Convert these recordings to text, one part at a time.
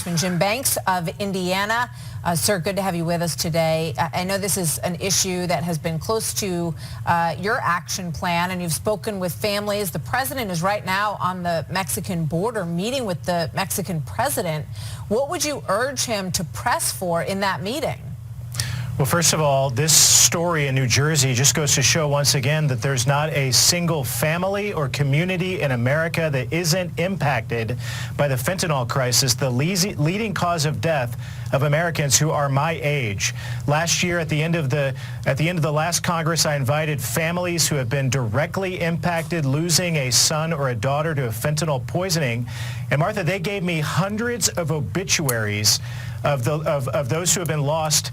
Congressman Jim Banks of Indiana. Sir, good to have you with us today. I know this is an issue that has been close to your action plan, and you've spoken with families. The president is right now on the Mexican border meeting with the Mexican president. What would you urge him to press for in that meeting? Well, first of all, this story in New Jersey just goes to show once again that there's not a single family or community in America that isn't impacted by the fentanyl crisis, the leading cause of death of Americans who are my age. Last year, at the end of the last Congress, I invited families who have been directly impacted, losing a son or a daughter to a fentanyl poisoning. And Martha, they gave me hundreds of obituaries of those who have been lost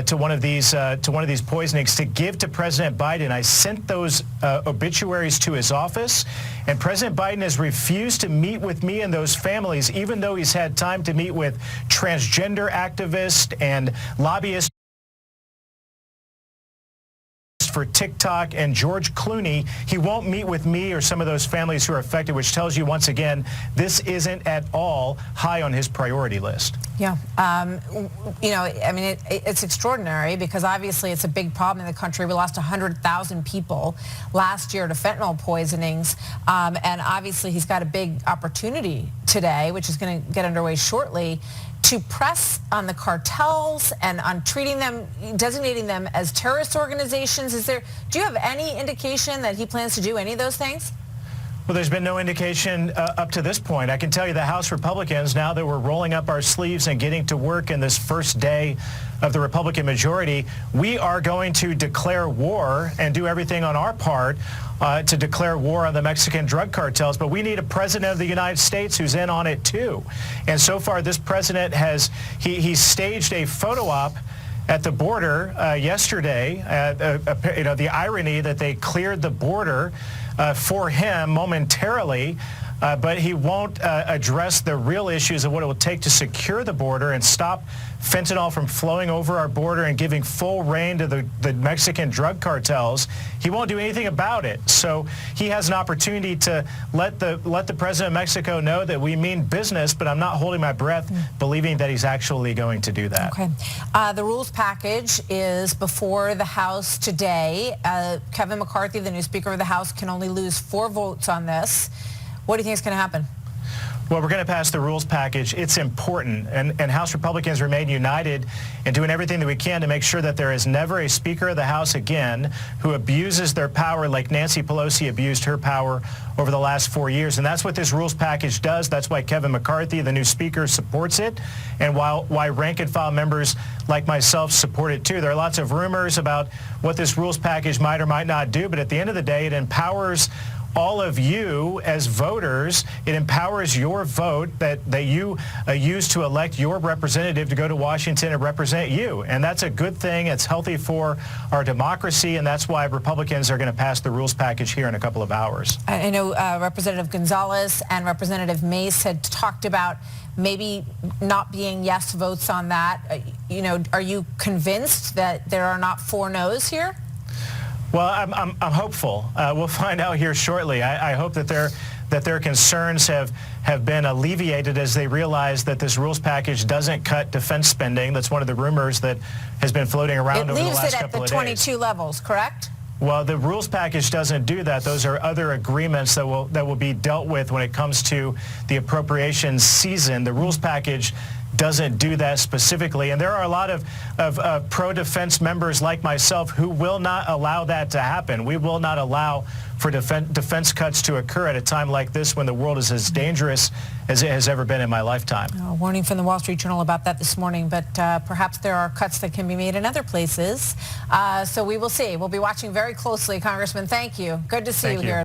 to one of these poisonings to give to President Biden. I sent those obituaries to his office, and President Biden has refused to meet with me and those families, even though he's had time to meet with transgender activists and lobbyists for TikTok and George Clooney. He won't meet with me or some of those families who are affected, which tells you once again, this isn't at all high on his priority list. Yeah. You know, I mean, it's extraordinary because obviously it's a big problem in the country. We lost 100,000 people last year to fentanyl poisonings. And obviously he's got a big opportunity today, which is going to get underway shortly, to press on the cartels and on treating them, designating them as terrorist organizations. Do you have any indication that he plans to do any of those things? Well, there's been no indication up to this point. I can tell you the House Republicans, now that we're rolling up our sleeves and getting to work in this first day of the Republican majority, we are going to declare war and do everything on our part to declare war on the Mexican drug cartels. But we need a president of the United States who's in on it too. And so far, this president has, he staged a photo op at the border yesterday. You know, the irony that they cleared the border for him momentarily, but he won't address the real issues of what it will take to secure the border and stop fentanyl from flowing over our border and giving full reign to the Mexican drug cartels. He won't do anything about it. So he has an opportunity to let the president of Mexico know that we mean business, but I'm not holding my breath believing that he's actually going to do that. Okay. The rules package is before the House today. Kevin McCarthy, the new Speaker of the House, can only lose 4 votes on this. What do you think is going to happen? Well, we're going to pass the rules package. It's important, and House Republicans remain united in doing everything that we can to make sure that there is never a Speaker of the House again who abuses their power like Nancy Pelosi abused her power over the last 4 years. And that's what this rules package does. That's why Kevin McCarthy, the new Speaker, supports it, and why rank-and-file members like myself support it too. There are lots of rumors about what this rules package might or might not do, but at the end of the day, it empowers all of you as voters. It empowers your vote that you use to elect your representative to go to Washington and represent you. And that's a good thing. It's healthy for our democracy, and that's why Republicans are going to pass the rules package here in a couple of hours. I know Representative Gonzalez and Representative Mace had talked about maybe not being yes votes on that. You know, are you convinced that there are not 4 no's here? Well, I'm hopeful. We'll find out here shortly. I hope that their concerns have been alleviated as they realize that this rules package doesn't cut defense spending. That's one of the rumors that has been floating around over the last couple of days. It leaves it at the 22 levels, correct? Well, the rules package doesn't do that. Those are other agreements that will be dealt with when it comes to the appropriations season. The rules package doesn't do that specifically, and there are a lot of pro-defense members like myself who will not allow that to happen. We will not allow for defense cuts to occur at a time like this when the world is as dangerous as it has ever been in my lifetime. A warning from the Wall Street Journal about that this morning, but perhaps there are cuts that can be made in other places. So we will see. We'll be watching very closely, Congressman. Thank you. Good to see you here.